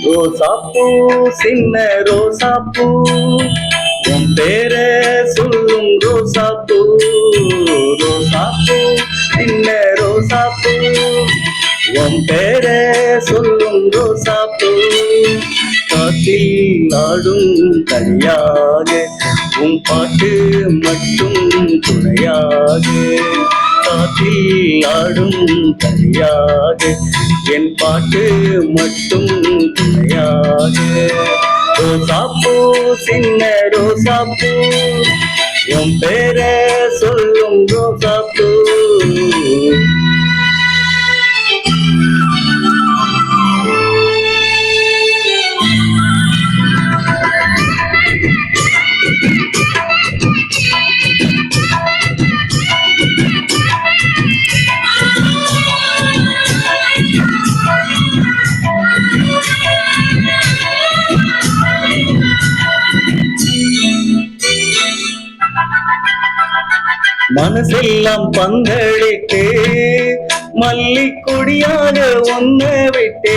ரோசாப்பூ சின்ன ரோசாப்பூ உன் பேர சொல்லும் ரோசாப்பூ. ரோசாப்பூ சின்ன ரோசாப்பூ உன் பேர சொல்லும் ரோசாப்பூ. காற்றில் ஆடும் தனியாக உன் பாட்டு மட்டும் துணையாக. காற்றில் ஆடும் தனியாக என் பாட்டு மட்டும் துணையாக. ரோசாப்பூ சின்ன ரோசாப்பூ உன் பேர சொல்லும் ரோசாப்பூ. மனசெல்லாம் பங்களிட்டு மல்லிக்கொடியாக ஒன்ன விட்டே.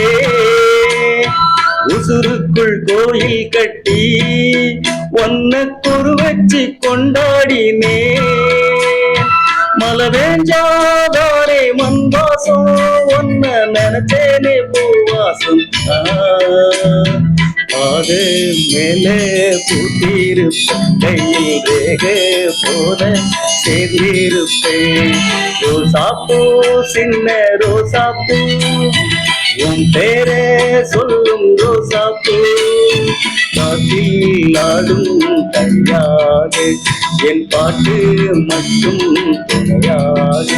உசுருக்குள் கோயில் கட்டி ஒன்ன குரு வச்சு கொண்டாடினே. மழை வேஞ்சாதாரே மண்வாசம் ஒன்ன நினைச்சேனே பூவாசம். பாது மேலே பூத்திருப்பேன் கையில் ரேக போல சேர்ந்திருப்பேன். ரோசாப்பூ சின்ன ரோசாப்பூ உன் பேரே சொல்லும் ரோசாப்பூ. காற்றில் ஆடும் தனியாக என் பாட்டு மட்டும் துணையாக.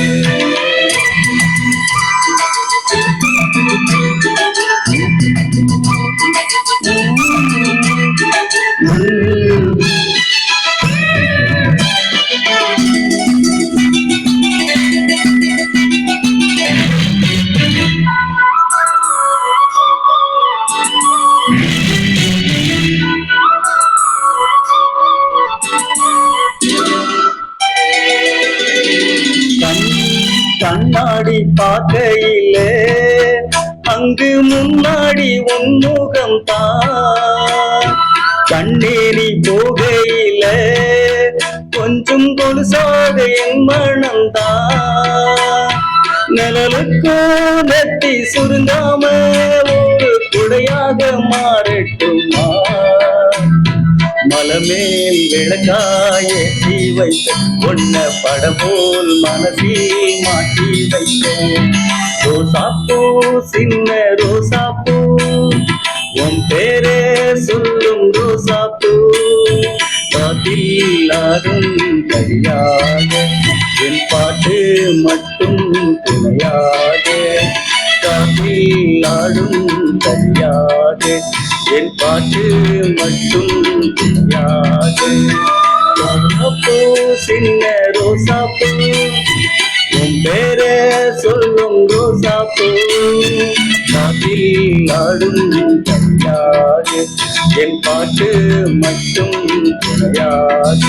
கண்ணாடி பார்க்கையிலே அங்கு முன்னாடி உன்முகம் தான். கண்ணேறி போகையில கொஞ்சம் கொலுசாக என் மனம்தான். நிழலுக்கு நெத்தி சுருங்காம ஒரு குடையாக மாறட்டுமா. மலமேல் விளக்காயேற்றி வைத்த ஒன்ன படம் போல் மனசில் மாட்டி வைத்தேன். ரோசாப்பூ சின்ன ரோசாப்பூ உன் பேரே சொல்லும் ரோசாப்பூ. காற்றில் ஆடும் கரியாக என் பாட்டு மட்டும் துணையாக. காற்றில் ஆடும் கரியாக என் பாட்டு மட்டும் துணையாக. ரோசாப்பூ சின்ன ரோசாப்பூ உன் பேரே சொல்லும் ரோசாப்பூ. காற்றில் ஆடும் கரியாக என் பாட்டு மட்டும் துணையாக.